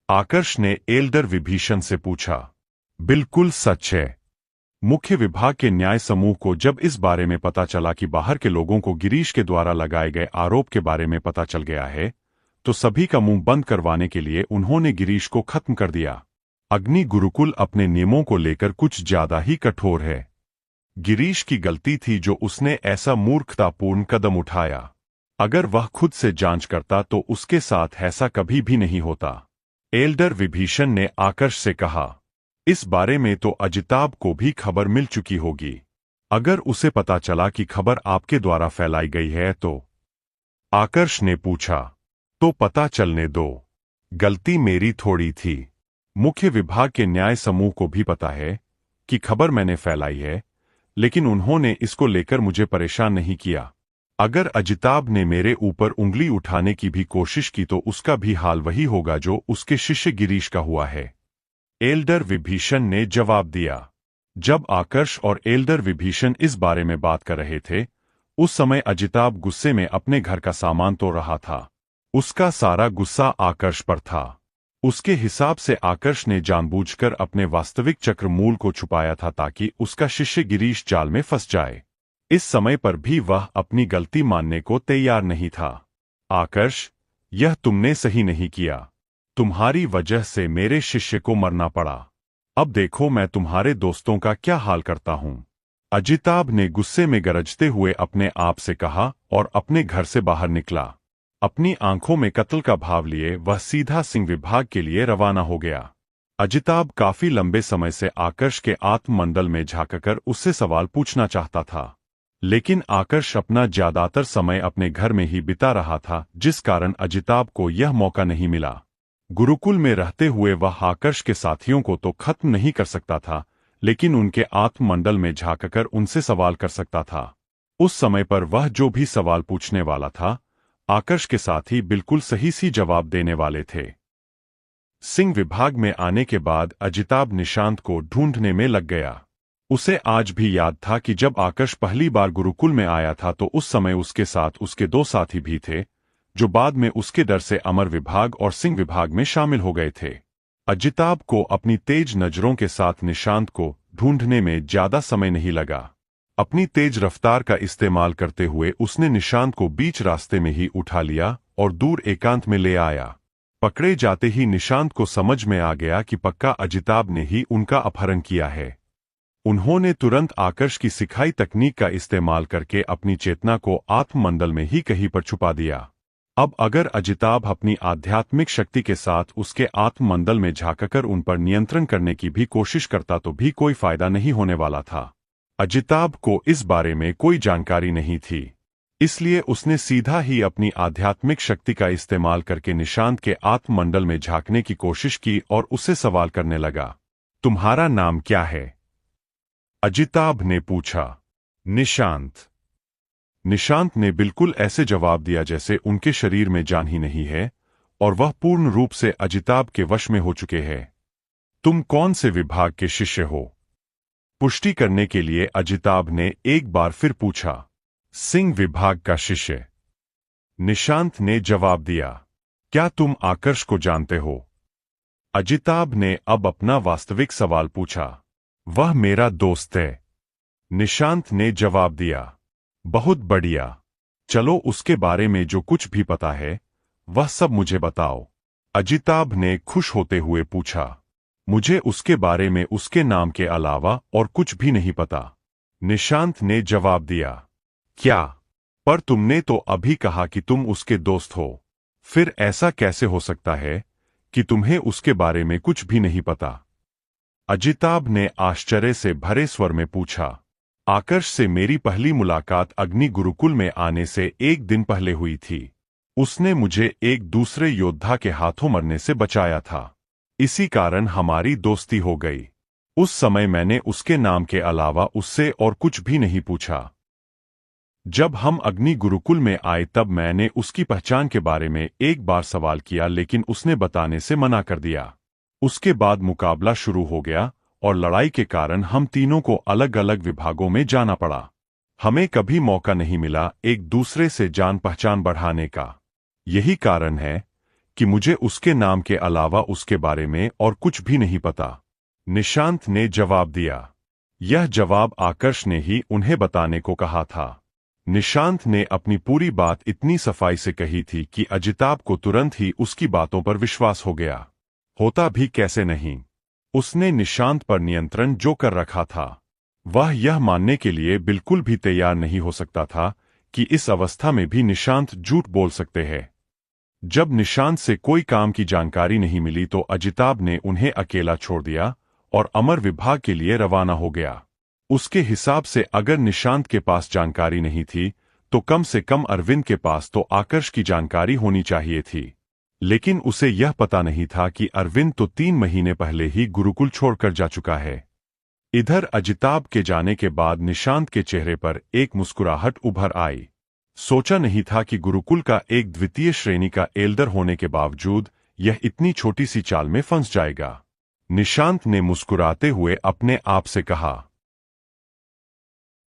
आकर्ष ने एल्डर विभीषण से पूछा। बिल्कुल सच है। मुख्य विभाग के न्याय समूह को जब इस बारे में पता चला कि बाहर के लोगों को गिरीश के द्वारा लगाए गए आरोप के बारे में पता चल गया है तो सभी का मुंह बंद करवाने के लिए उन्होंने गिरीश को खत्म कर दिया। अग्नि गुरुकुल अपने नियमों को लेकर कुछ ज्यादा ही कठोर है। गिरीश की गलती थी जो उसने ऐसा मूर्खतापूर्ण कदम उठाया। अगर वह खुद से जांच करता तो उसके साथ ऐसा कभी भी नहीं होता। एल्डर विभीषण ने आकर्ष से कहा, इस बारे में तो अजिताभ को भी खबर मिल चुकी होगी। अगर उसे पता चला कि खबर आपके द्वारा फैलाई गई है तो? आकर्ष ने पूछा। तो पता चलने दो। गलती मेरी थोड़ी थी। मुख्य विभाग के न्याय समूह को भी पता है कि खबर मैंने फैलाई है, लेकिन उन्होंने इसको लेकर मुझे परेशान नहीं किया। अगर अजिताभ ने मेरे ऊपर उंगली उठाने की भी कोशिश की तो उसका भी हाल वही होगा जो उसके शिष्य गिरीश का हुआ है। एल्डर विभीषण ने जवाब दिया। जब आकर्ष और एल्डर विभीषण इस बारे में बात कर रहे थे, उस समय अजिताभ गुस्से में अपने घर का सामान तोड़ रहा था। उसका सारा गुस्सा आकर्ष पर था। उसके हिसाब से आकर्ष ने जानबूझकर अपने वास्तविक चक्रमूल को छुपाया था ताकि उसका शिष्य गिरीश जाल में फंस जाए। इस समय पर भी वह अपनी गलती मानने को तैयार नहीं था। आकर्ष, यह तुमने सही नहीं किया। तुम्हारी वजह से मेरे शिष्य को मरना पड़ा। अब देखो मैं तुम्हारे दोस्तों का क्या हाल करता हूं। अजिताभ ने गुस्से में गरजते हुए अपने आप से कहा और अपने घर से बाहर निकला। अपनी आंखों में कत्ल का भाव लिए वह सीधा सिंह विभाग के लिए रवाना हो गया। अजिताभ काफी लंबे समय से आकर्ष के आत्ममंडल में झांककर उससे सवाल पूछना चाहता था, लेकिन आकर्ष अपना ज्यादातर समय अपने घर में ही बिता रहा था, जिस कारण अजिताभ को यह मौका नहीं मिला। गुरुकुल में रहते हुए वह आकर्ष के साथियों को तो खत्म नहीं कर सकता था, लेकिन उनके आत्ममंडल में झांककर उनसे सवाल कर सकता था। उस समय पर वह जो भी सवाल पूछने वाला था, आकर्ष के साथी बिल्कुल सही सी जवाब देने वाले थे। सिंह विभाग में आने के बाद अजिताभ निशांत को ढूंढने में लग गया। उसे आज भी याद था कि जब आकर्ष पहली बार गुरुकुल में आया था तो उस समय उसके साथ उसके दो साथी भी थे, जो बाद में उसके डर से अमर विभाग और सिंह विभाग में शामिल हो गए थे। अजिताभ को अपनी तेज नजरों के साथ निशांत को ढूंढने में ज्यादा समय नहीं लगा। अपनी तेज रफ्तार का इस्तेमाल करते हुए उसने निशांत को बीच रास्ते में ही उठा लिया और दूर एकांत में ले आया। पकड़े जाते ही निशांत को समझ में आ गया कि पक्का अजिताभ ने ही उनका अपहरण किया है। उन्होंने तुरंत आकर्ष की सिखाई तकनीक का इस्तेमाल करके अपनी चेतना को आत्ममंडल में ही कहीं पर छुपा दिया। अब अगर अजिताभ अपनी आध्यात्मिक शक्ति के साथ उसके आत्ममंडल में झांककर उन पर नियंत्रण करने की भी कोशिश करता तो भी कोई फायदा नहीं होने वाला था। अजिताभ को इस बारे में कोई जानकारी नहीं थी, इसलिए उसने सीधा ही अपनी आध्यात्मिक शक्ति का इस्तेमाल करके निशांत के आत्ममंडल में झांकने की कोशिश की और उससे सवाल करने लगा। तुम्हारा नाम क्या है? अजिताभ ने पूछा। निशांत। निशांत ने बिल्कुल ऐसे जवाब दिया जैसे उनके शरीर में जान ही नहीं है और वह पूर्ण रूप से अजिताभ के वश में हो चुके हैं। तुम कौन से विभाग के शिष्य हो? पुष्टि करने के लिए अजिताभ ने एक बार फिर पूछा। सिंह विभाग का शिष्य, निशांत ने जवाब दिया। क्या तुम आकर्ष को जानते हो? अजिताभ ने अब अपना वास्तविक सवाल पूछा। वह मेरा दोस्त है, निशांत ने जवाब दिया। बहुत बढ़िया, चलो उसके बारे में जो कुछ भी पता है वह सब मुझे बताओ। अजिताभ ने खुश होते हुए पूछा। मुझे उसके बारे में उसके नाम के अलावा और कुछ भी नहीं पता, निशांत ने जवाब दिया। क्या? पर तुमने तो अभी कहा कि तुम उसके दोस्त हो, फिर ऐसा कैसे हो सकता है कि तुम्हें उसके बारे में कुछ भी नहीं पता? अजिताभ ने आश्चर्य से भरे स्वर में पूछा। आकर्ष से मेरी पहली मुलाकात अग्नि गुरुकुल में आने से एक दिन पहले हुई थी। उसने मुझे एक दूसरे योद्धा के हाथों मरने से बचाया था, इसी कारण हमारी दोस्ती हो गई। उस समय मैंने उसके नाम के अलावा उससे और कुछ भी नहीं पूछा। जब हम अग्नि गुरुकुल में आए तब मैंने उसकी पहचान के बारे में एक बार सवाल किया, लेकिन उसने बताने से मना कर दिया। उसके बाद मुकाबला शुरू हो गया और लड़ाई के कारण हम तीनों को अलग अलग विभागों में जाना पड़ा। हमें कभी मौका नहीं मिला एक दूसरे से जान पहचान बढ़ाने का। यही कारण है कि मुझे उसके नाम के अलावा उसके बारे में और कुछ भी नहीं पता, निशांत ने जवाब दिया। यह जवाब आकर्ष ने ही उन्हें बताने को कहा था। निशांत ने अपनी पूरी बात इतनी सफाई से कही थी कि अजिताभ को तुरंत ही उसकी बातों पर विश्वास हो गया। होता भी कैसे नहीं, उसने निशांत पर नियंत्रण जो कर रखा था वह यह मानने के लिए बिल्कुल भी तैयार नहीं हो सकता था कि इस अवस्था में भी निशांत झूठ बोल सकते हैं। जब निशांत से कोई काम की जानकारी नहीं मिली तो अजिताभ ने उन्हें अकेला छोड़ दिया और अमर विभाग के लिए रवाना हो गया। उसके हिसाब से अगर निशांत के पास जानकारी नहीं थी तो कम से कम अरविंद के पास तो आकर्ष की जानकारी होनी चाहिए थी। लेकिन उसे यह पता नहीं था कि अरविंद तो 3 महीने पहले ही गुरुकुल छोड़कर जा चुका है। इधर अजिताभ के जाने के बाद निशांत के चेहरे पर एक मुस्कुराहट उभर आई। सोचा नहीं था कि गुरुकुल का एक द्वितीय श्रेणी का एल्डर होने के बावजूद यह इतनी छोटी सी चाल में फंस जाएगा। निशांत ने मुस्कुराते हुए अपने आप से कहा।